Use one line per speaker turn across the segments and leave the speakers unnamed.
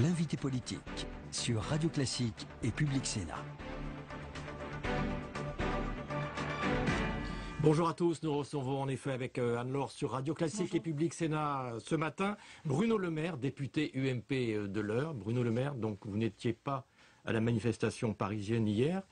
L'invité politique sur Radio Classique et Public Sénat.
Bonjour à tous, nous recevons en effet avec Anne-Laure sur Radio Classique et Public Sénat ce matin Bruno Le Maire, député UMP de l'Eure. Bruno Le Maire, donc vous n'étiez pas à la manifestation parisienne hier.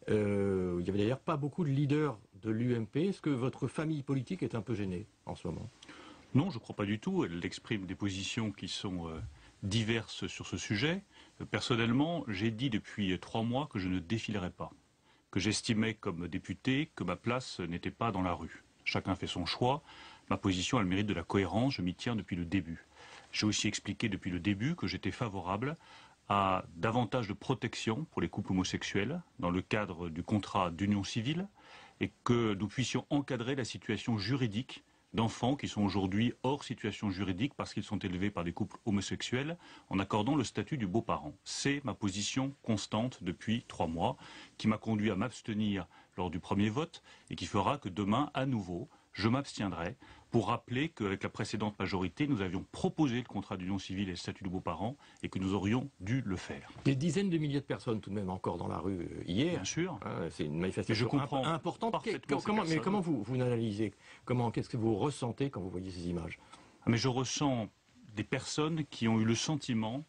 Il n'y avait d'ailleurs pas beaucoup de leaders de l'UMP. Est-ce que votre famille politique est un peu gênée en ce moment?
Non, je ne crois pas du tout. Elle exprime des positions qui sont diverses sur ce sujet. Personnellement, j'ai dit depuis 3 mois que je ne défilerai pas, que j'estimais comme député que ma place n'était pas dans la rue. Chacun fait son choix. Ma position a le mérite de la cohérence, je m'y tiens depuis le début. J'ai aussi expliqué depuis le début que j'étais favorable à davantage de protection pour les couples homosexuels dans le cadre du contrat d'union civile et que nous puissions encadrer la situation juridique d'enfants qui sont aujourd'hui hors situation juridique parce qu'ils sont élevés par des couples homosexuels en accordant le statut du beau-parent. C'est ma position constante depuis 3 mois qui m'a conduit à m'abstenir lors du premier vote et qui fera que demain, à nouveau, je m'abstiendrai pour rappeler qu'avec la précédente majorité, nous avions proposé le contrat d'union civile et le statut de beau-parent et que nous aurions dû le faire.
Des dizaines de milliers de personnes tout de même encore dans la rue hier.
Bien sûr.
C'est une manifestation importante. Comment vous l'analysez? Qu'est-ce que vous ressentez quand vous voyez ces images?
Mais je ressens des personnes qui ont eu le sentiment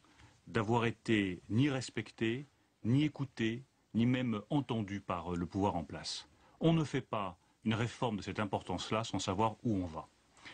d'avoir été ni respectées, ni écoutées, ni même entendues par le pouvoir en place. On ne fait pas une réforme de cette importance-là sans savoir où on va.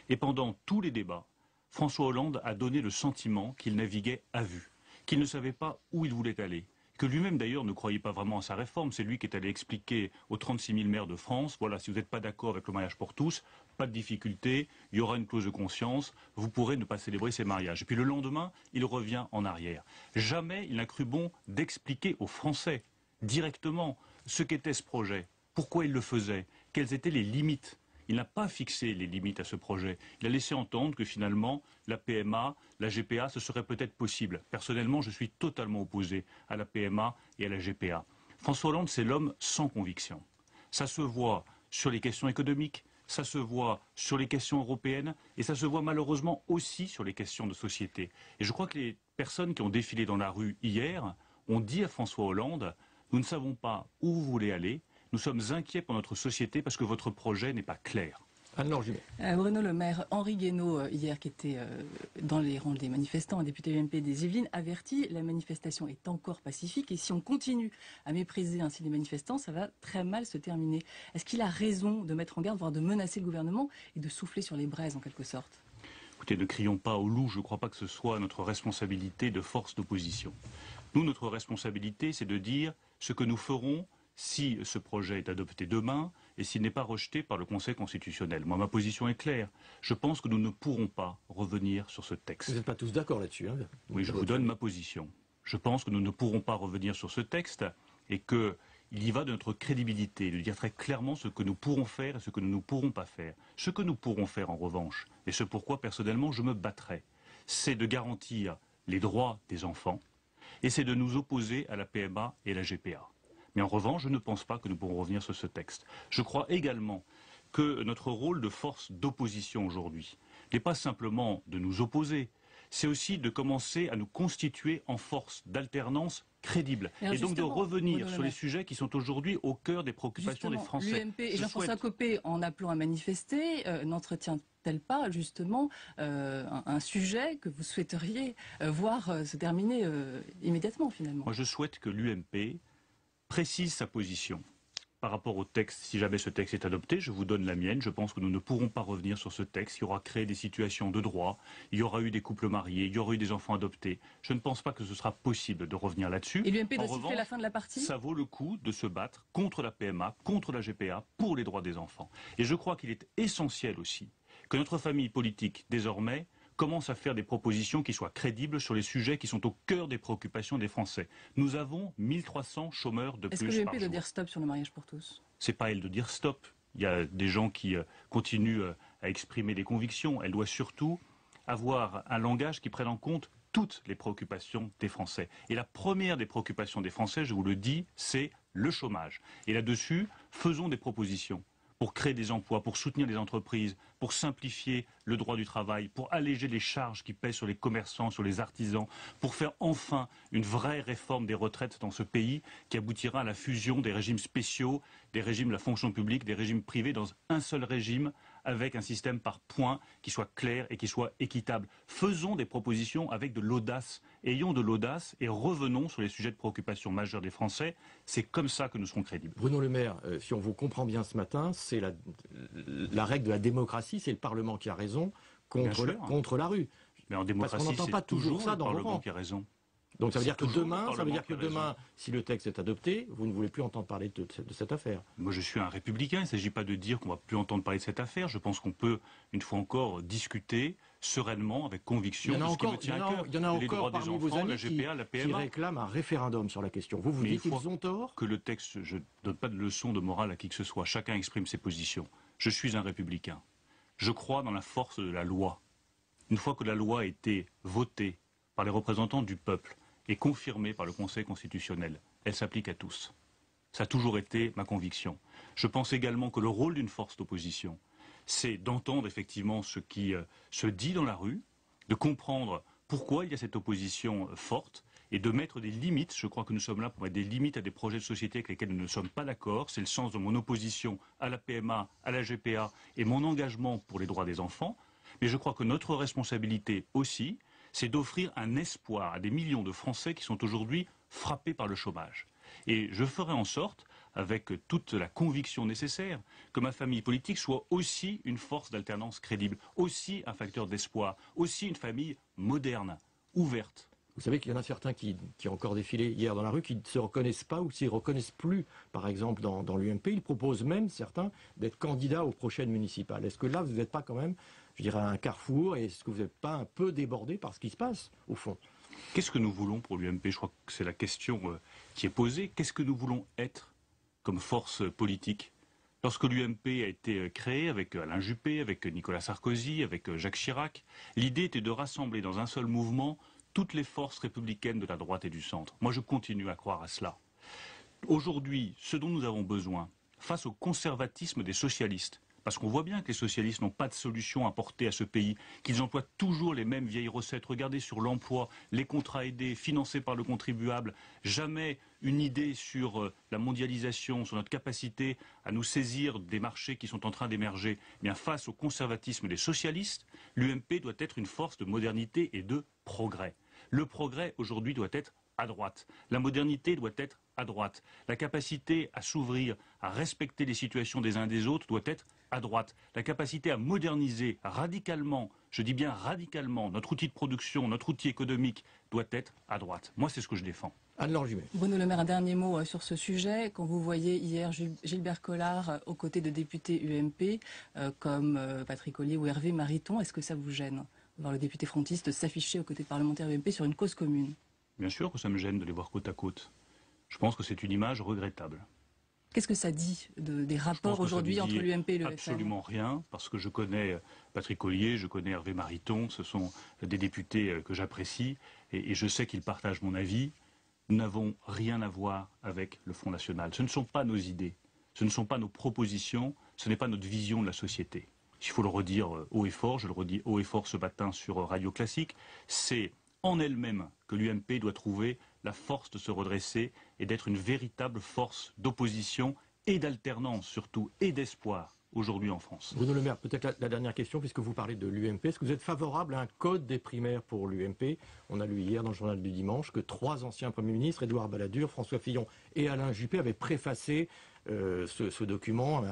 Et pendant tous les débats, François Hollande a donné le sentiment qu'il naviguait à vue, qu'il ne savait pas où il voulait aller, que lui-même d'ailleurs ne croyait pas vraiment à sa réforme. C'est lui qui est allé expliquer aux 36 000 maires de France, voilà, si vous n'êtes pas d'accord avec le mariage pour tous, pas de difficulté, il y aura une clause de conscience, vous pourrez ne pas célébrer ces mariages. Et puis le lendemain, il revient en arrière. Jamais il n'a cru bon d'expliquer aux Français directement ce qu'était ce projet, pourquoi il le faisait, quelles étaient les limites. Il n'a pas fixé les limites à ce projet. Il a laissé entendre que finalement, la PMA, la GPA, ce serait peut-être possible. Personnellement, je suis totalement opposé à la PMA et à la GPA. François Hollande, c'est l'homme sans conviction. Ça se voit sur les questions économiques, ça se voit sur les questions européennes, et ça se voit malheureusement aussi sur les questions de société. Et je crois que les personnes qui ont défilé dans la rue hier ont dit à François Hollande, nous ne savons pas où vous voulez aller, nous sommes inquiets pour notre société parce que votre projet n'est pas clair.
Anne-Laure Jumet.
Bruno Le Maire, Henri Guénaud, hier, qui était dans les rangs des manifestants, un député UMP des Yvelines, avertit, la manifestation est encore pacifique et si on continue à mépriser ainsi les manifestants, ça va très mal se terminer. Est-ce qu'il a raison de mettre en garde, voire de menacer le gouvernement et de souffler sur les braises en quelque sorte?
Écoutez, ne crions pas au loup, je ne crois pas que ce soit notre responsabilité de force d'opposition. Nous, notre responsabilité, c'est de dire ce que nous ferons si ce projet est adopté demain et s'il n'est pas rejeté par le Conseil constitutionnel. Moi, ma position est claire. Je pense que nous ne pourrons pas revenir sur ce texte.
Vous n'êtes pas tous d'accord là-dessus, hein?
Oui, je vous donne ma position. Je pense que nous ne pourrons pas revenir sur ce texte et qu'il y va de notre crédibilité, de dire très clairement ce que nous pourrons faire et ce que nous ne pourrons pas faire. Ce que nous pourrons faire, en revanche, et ce pourquoi personnellement je me battrai, c'est de garantir les droits des enfants et c'est de nous opposer à la PMA et la GPA. Mais en revanche, je ne pense pas que nous pourrons revenir sur ce texte. Je crois également que notre rôle de force d'opposition aujourd'hui n'est pas simplement de nous opposer, c'est aussi de commencer à nous constituer en force d'alternance crédible. Et donc de revenir sur les sujets qui sont aujourd'hui au cœur des préoccupations des Français.
L'UMP et Jean-François Copé, en appelant à manifester, n'entretient-elle pas justement un sujet que vous souhaiteriez voir se terminer immédiatement finalement?
Moi je souhaite que l'UMP précise sa position par rapport au texte. Si jamais ce texte est adopté, je vous donne la mienne. Je pense que nous ne pourrons pas revenir sur ce texte. Il y aura créé des situations de droit, il y aura eu des couples mariés, il y aura eu des enfants adoptés. Je ne pense pas que ce sera possible de revenir là-dessus.
Et l'UMP doit siffler la fin de la partie?
Ça vaut le coup de se battre contre la PMA, contre la GPA, pour les droits des enfants. Et je crois qu'il est essentiel aussi que notre famille politique, désormais, commence à faire des propositions qui soient crédibles sur les sujets qui sont au cœur des préoccupations des Français. Nous avons 1300 chômeurs de plus par jour.
Est-ce que l'UMP doit dire stop sur le mariage pour tous?
C'est pas elle de dire stop. Il y a des gens qui continuent à exprimer des convictions. Elle doit surtout avoir un langage qui prenne en compte toutes les préoccupations des Français. Et la première des préoccupations des Français, je vous le dis, c'est le chômage. Et là-dessus, faisons des propositions pour créer des emplois, pour soutenir les entreprises, pour simplifier le droit du travail, pour alléger les charges qui pèsent sur les commerçants, sur les artisans, pour faire enfin une vraie réforme des retraites dans ce pays qui aboutira à la fusion des régimes spéciaux, des régimes de la fonction publique, des régimes privés dans un seul régime avec un système par points qui soit clair et qui soit équitable. Faisons des propositions avec de l'audace, ayons de l'audace et revenons sur les sujets de préoccupation majeure des Français. C'est comme ça que nous serons crédibles.
Bruno Le Maire, si on vous comprend bien ce matin, c'est la règle de la démocratie, c'est le Parlement qui a raison contre la rue.
Mais en démocratie,
n'entend pas
c'est
toujours ça
le
dans vos
Parlement
rangs.
qui a raison.
Donc ça veut dire que
C'est
demain, si le texte est adopté, vous ne voulez plus entendre parler de cette affaire.
Moi, je suis un républicain. Il ne s'agit pas de dire qu'on ne va plus entendre parler de cette affaire. Je pense qu'on peut, une fois encore, discuter sereinement, avec conviction, de ce qui me tient à cœur.
Il y en a
Les droits
encore
des
parmi vos
enfants,
amis
la GPA, la
qui
PMA.
réclament un référendum sur la question. Vous
Mais
dites qu'ils ont tort.
Que le texte, je ne donne pas de leçon de morale à qui que ce soit. Chacun exprime ses positions. Je suis un républicain. Je crois dans la force de la loi. Une fois que la loi a été votée par les représentants du peuple et confirmée par le Conseil constitutionnel, elle s'applique à tous. Ça a toujours été ma conviction. Je pense également que le rôle d'une force d'opposition, c'est d'entendre effectivement ce qui se dit dans la rue, de comprendre pourquoi il y a cette opposition forte et de mettre des limites. Je crois que nous sommes là pour mettre des limites à des projets de société avec lesquels nous ne sommes pas d'accord. C'est le sens de mon opposition à la PMA, à la GPA et mon engagement pour les droits des enfants. Mais je crois que notre responsabilité aussi, c'est d'offrir un espoir à des millions de Français qui sont aujourd'hui frappés par le chômage. Et je ferai en sorte, avec toute la conviction nécessaire, que ma famille politique soit aussi une force d'alternance crédible, aussi un facteur d'espoir, aussi une famille moderne, ouverte.
Vous savez qu'il y en a certains qui ont encore défilé hier dans la rue, qui ne se reconnaissent pas ou s'y reconnaissent plus, par exemple, dans l'UMP. Ils proposent même, certains, d'être candidats aux prochaines municipales. Est-ce que là, vous n'êtes pas quand même, je dirais, à un carrefour, et est-ce que vous n'êtes pas un peu débordé par ce qui se passe, au fond?
Qu'est-ce que nous voulons pour l'UMP? Je crois que c'est la question qui est posée. Qu'est-ce que nous voulons être comme force politique? Lorsque l'UMP a été créée avec Alain Juppé, avec Nicolas Sarkozy, avec Jacques Chirac, l'idée était de rassembler dans un seul mouvement toutes les forces républicaines de la droite et du centre. Moi, je continue à croire à cela. Aujourd'hui, ce dont nous avons besoin, face au conservatisme des socialistes, parce qu'on voit bien que les socialistes n'ont pas de solution à porter à ce pays, qu'ils emploient toujours les mêmes vieilles recettes. Regardez sur l'emploi, les contrats aidés, financés par le contribuable, jamais une idée sur la mondialisation, sur notre capacité à nous saisir des marchés qui sont en train d'émerger. Bien, face au conservatisme des socialistes, l'UMP doit être une force de modernité et de progrès. Le progrès, aujourd'hui, doit être à droite. La modernité doit être à droite. La capacité à s'ouvrir, à respecter les situations des uns des autres doit être à droite. La capacité à moderniser radicalement, je dis bien radicalement, notre outil de production, notre outil économique doit être à droite. Moi, c'est ce que je défends.
Anne-Laure Jumet.
Bruno Le Maire, un dernier mot sur ce sujet. Quand vous voyez hier Gilbert Collard aux côtés de députés UMP comme Patrick Ollier ou Hervé Mariton, est-ce que ça vous gêne de voir le député frontiste s'afficher aux côtés de parlementaires UMP sur une cause commune?
Bien sûr que ça me gêne de les voir côte à côte. Je pense que c'est une image regrettable.
Qu'est-ce que ça dit des rapports aujourd'hui entre l'UMP et le FN?
Absolument rien, parce que je connais Patrick Ollier, je connais Hervé Mariton, ce sont des députés que j'apprécie, et je sais qu'ils partagent mon avis. Nous n'avons rien à voir avec le Front National. Ce ne sont pas nos idées, ce ne sont pas nos propositions, ce n'est pas notre vision de la société. Il faut le redire haut et fort, je le redis haut et fort ce matin sur Radio Classique, c'est en elle-même que l'UMP doit trouver la force de se redresser et d'être une véritable force d'opposition et d'alternance surtout, et d'espoir aujourd'hui en France.
Bruno Le Maire, peut-être la dernière question, puisque vous parlez de l'UMP. Est-ce que vous êtes favorable à un code des primaires pour l'UMP? On a lu hier dans le journal du dimanche que 3 anciens premiers ministres, Édouard Balladur, François Fillon et Alain Juppé, avaient préfacé ce document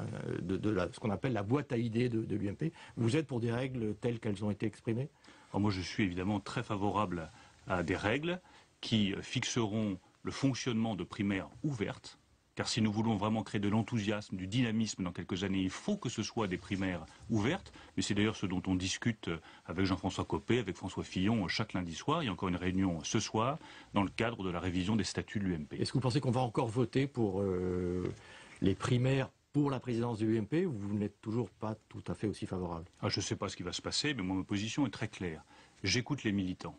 ce qu'on appelle la boîte à idées de l'UMP. Vous êtes pour des règles telles qu'elles ont été exprimées?
Alors moi, je suis évidemment très favorable à des règles qui fixeront le fonctionnement de primaires ouvertes. Car si nous voulons vraiment créer de l'enthousiasme, du dynamisme dans quelques années, il faut que ce soit des primaires ouvertes. Mais c'est d'ailleurs ce dont on discute avec Jean-François Copé, avec François Fillon chaque lundi soir. Il y a encore une réunion ce soir dans le cadre de la révision des statuts de l'UMP.
Est-ce que vous pensez qu'on va encore voter pour les primaires pour la présidence de l'UMP, ou vous n'êtes toujours pas tout à fait aussi favorable?
Je ne sais pas ce qui va se passer, mais moi, ma position est très claire. J'écoute les militants.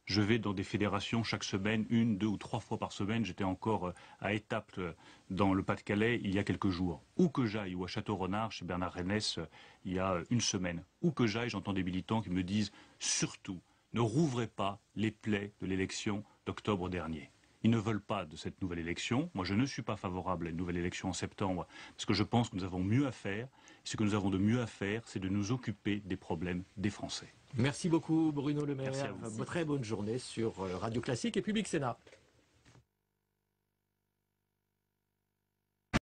Je vais dans des fédérations chaque semaine, 1, 2 ou 3 fois par semaine. J'étais encore à Étaples, dans le Pas-de-Calais, il y a quelques jours. Où que j'aille, ou à Château-Renard, chez Bernard Rennes, il y a une semaine. Où que j'aille, j'entends des militants qui me disent « Surtout, ne rouvrez pas les plaies de l'élection d'octobre dernier ». Ils ne veulent pas de cette nouvelle élection. Moi, je ne suis pas favorable à une nouvelle élection en septembre, parce que je pense que nous avons mieux à faire. Ce que nous avons de mieux à faire, c'est de nous occuper des problèmes des Français.
Merci beaucoup Bruno Le Maire.
Merci à vous.
Très bonne journée sur Radio Classique et Public Sénat.